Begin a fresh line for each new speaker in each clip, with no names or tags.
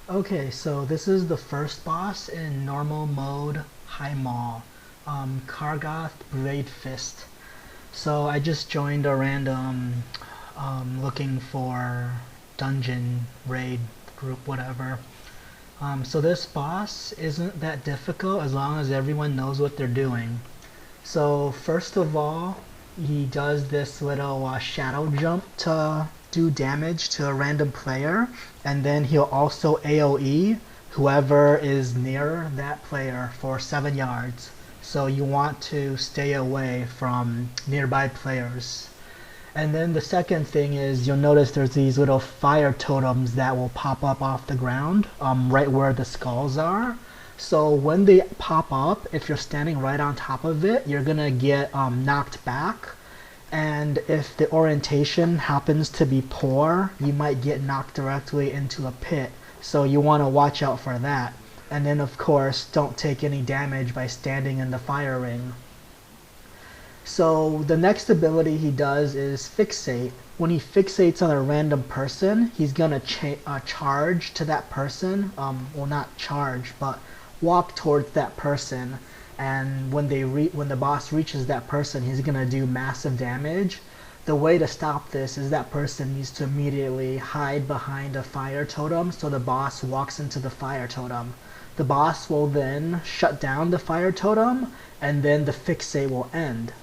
Okay, so this is the first boss in normal mode, Highmaul, Kargath Bladefist. So I just joined a random looking for dungeon raid group, whatever. So this boss isn't that difficult as long as everyone knows what they're doing. So first of all, he does this little shadow jump to do damage to a random player, and then he'll also AoE whoever is near that player for 7 yards. So you want to stay away from nearby players. And then the second thing is you'll notice there's these little fire totems that will pop up off the ground right where the skulls are. So when they pop up, if you're standing right on top of it, you're gonna get knocked back. And if the orientation happens to be poor, you might get knocked directly into a pit. So you want to watch out for that. And then of course, don't take any damage by standing in the fire ring. So the next ability he does is fixate. When he fixates on a random person, he's gonna charge to that person. Well, not charge, but walk towards that person. And when the boss reaches that person, he's gonna do massive damage. The way to stop this is that person needs to immediately hide behind a fire totem so the boss walks into the fire totem. The boss will then shut down the fire totem, and then the fixate will end.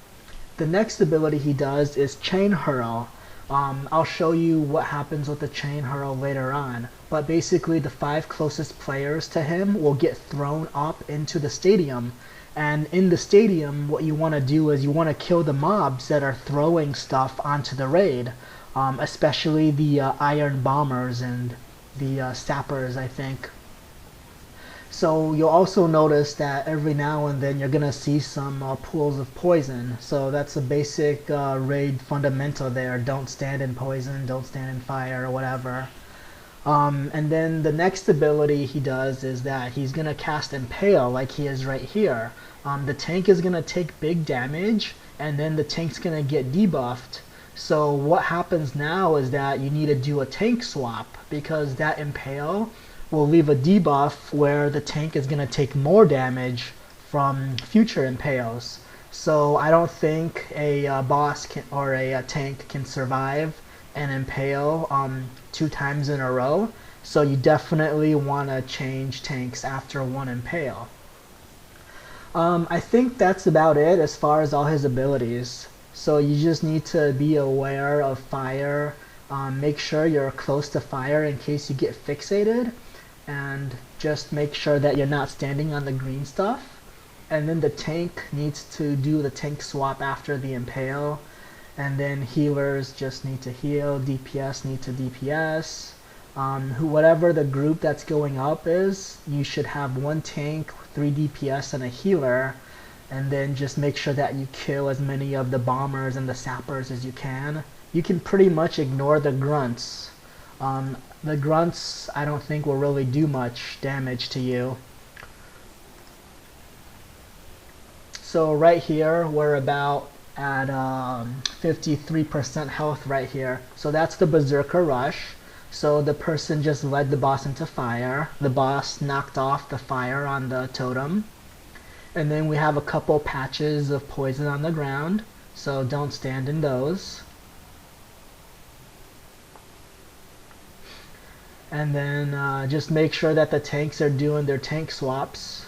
The next ability he does is Chain Hurl. I'll show you what happens with the Chain Hurl later on. But basically the 5 closest players to him will get thrown up into the stadium. And in the stadium, what you want to do is you want to kill the mobs that are throwing stuff onto the raid. Especially the Iron Bombers and the Sappers, I think. So you'll also notice that every now and then you're gonna see some pools of poison. So that's a basic raid fundamental there. Don't stand in poison, don't stand in fire, or whatever. And then the next ability he does is that he's gonna cast Impale like he is right here. The tank is gonna take big damage, and then the tank's gonna get debuffed. So what happens now is that you need to do a tank swap, because that Impale will leave a debuff where the tank is going to take more damage from future impales. So I don't think a boss can, or a tank can survive an impale 2 times in a row. So you definitely want to change tanks after one impale. I think that's about it as far as all his abilities. So you just need to be aware of fire. Make sure you're close to fire in case you get fixated. And just make sure that you're not standing on the green stuff. And then the tank needs to do the tank swap after the impale. And then healers just need to heal, DPS need to DPS. Whatever the group that's going up is, you should have 1 tank, 3 DPS, and a healer. And then just make sure that you kill as many of the bombers and the sappers as you can. You can pretty much ignore the grunts. The grunts, I don't think, will really do much damage to you. So right here, we're about at 53% health right here. So that's the Berserker Rush. So the person just led the boss into fire. The boss knocked off the fire on the totem. And then we have a couple patches of poison on the ground. So don't stand in those. And then just make sure that the tanks are doing their tank swaps.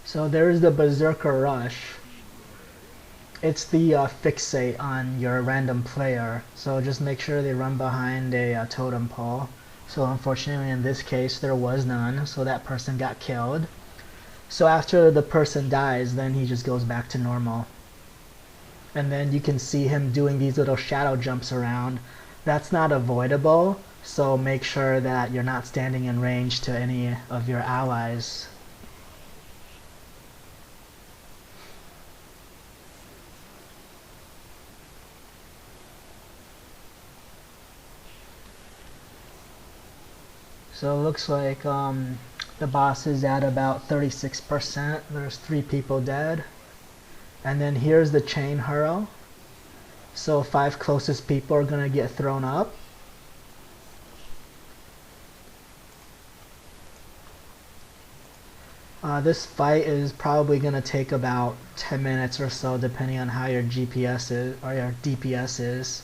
So there's the Berserker Rush. It's the fixate on your random player, so just make sure they run behind a totem pole. So unfortunately in this case there was none, so that person got killed. So after the person dies, then he just goes back to normal. And then you can see him doing these little shadow jumps around. That's not avoidable, so make sure that you're not standing in range to any of your allies. So it looks like the boss is at about 36%. There's 3 people dead. And then here's the chain hurl. So 5 closest people are going to get thrown up. This fight is probably going to take about 10 minutes or so, depending on how your GPS is or your DPS is.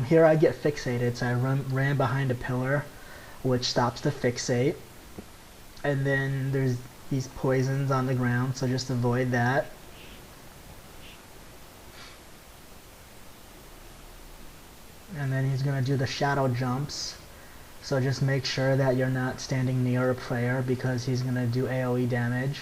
Here I get fixated, so I ran behind a pillar, which stops the fixate. And then there's these poisons on the ground, so just avoid that. And then he's going to do the shadow jumps. So just make sure that you're not standing near a player because he's going to do AoE damage.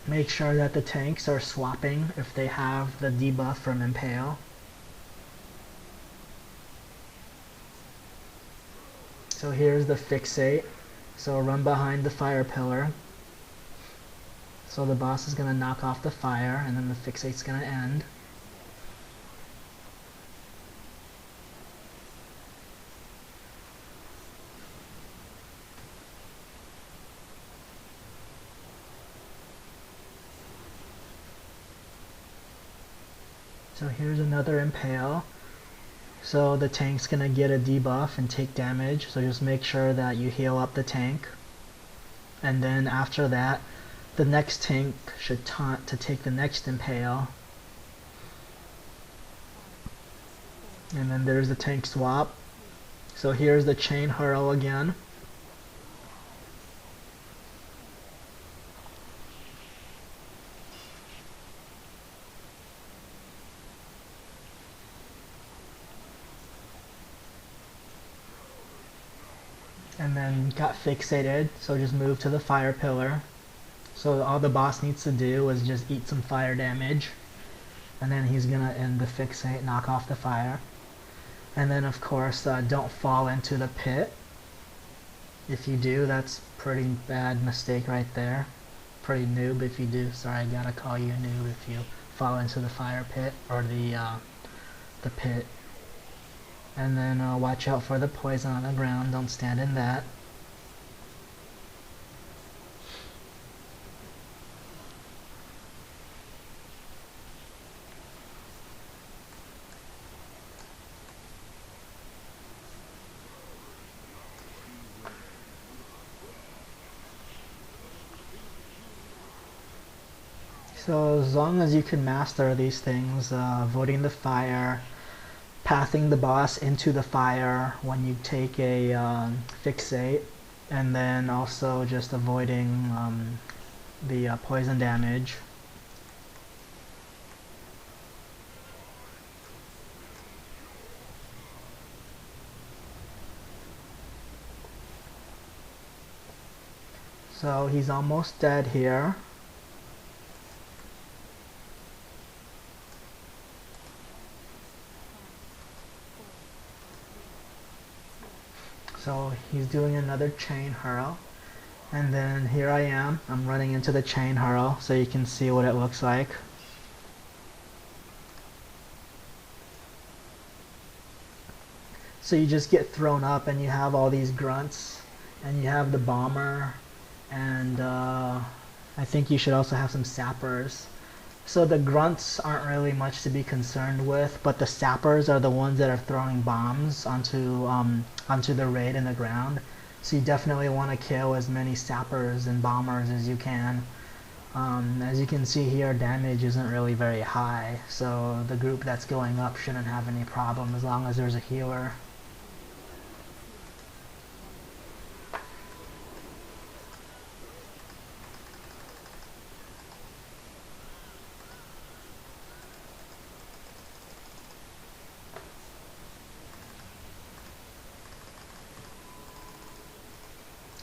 Make sure that the tanks are swapping if they have the debuff from Impale. So here's the fixate. So run behind the fire pillar. So the boss is going to knock off the fire, and then the fixate's going to end. So here's another Impale. So the tank's going to get a debuff and take damage, so just make sure that you heal up the tank. And then after that, the next tank should taunt to take the next Impale. And then there's the tank swap. So here's the chain hurl again. And then got fixated, so just move to the fire pillar. So all the boss needs to do is just eat some fire damage, and then he's gonna end the fixate, knock off the fire. And then of course don't fall into the pit. If you do, that's pretty bad mistake right there. Pretty noob if you do. Sorry, I gotta call you a noob if you fall into the fire pit or the pit. And then watch out for the poison on the ground, don't stand in that. So as long as you can master these things, avoiding the fire, pathing the boss into the fire when you take a fixate, and then also just avoiding the poison damage. So he's almost dead here. So he's doing another chain hurl, and then here I am, I'm running into the chain hurl so you can see what it looks like. So you just get thrown up and you have all these grunts, and you have the bomber, and I think you should also have some sappers. So the grunts aren't really much to be concerned with, but the sappers are the ones that are throwing bombs onto the raid in the ground. So you definitely want to kill as many sappers and bombers as you can. As you can see here, damage isn't really very high, so the group that's going up shouldn't have any problem as long as there's a healer.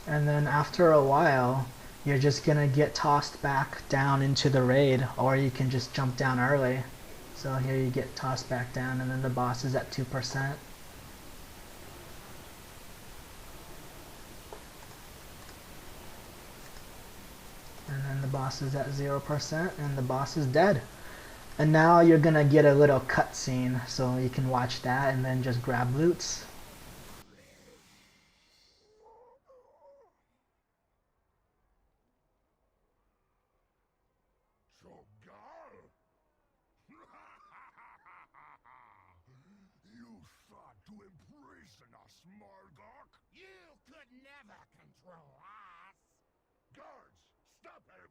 And then after a while, you're just gonna get tossed back down into the raid, or you can just jump down early. So here you get tossed back down, and then the boss is at 2%. And then the boss is at 0%, and the boss is dead. And now you're gonna get a little cutscene, so you can watch that and then just grab loots.
You thought to imprison us, Margok? You could never control us! Guards, stop him!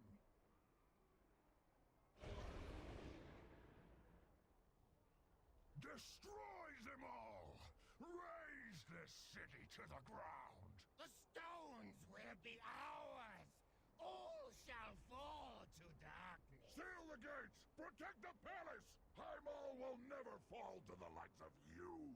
Destroy them all! Raze this city to the ground! The stones will be ours! All shall fall to darkness! Seal the gates! Protect the palace! Highmaul will never fall to the likes of you!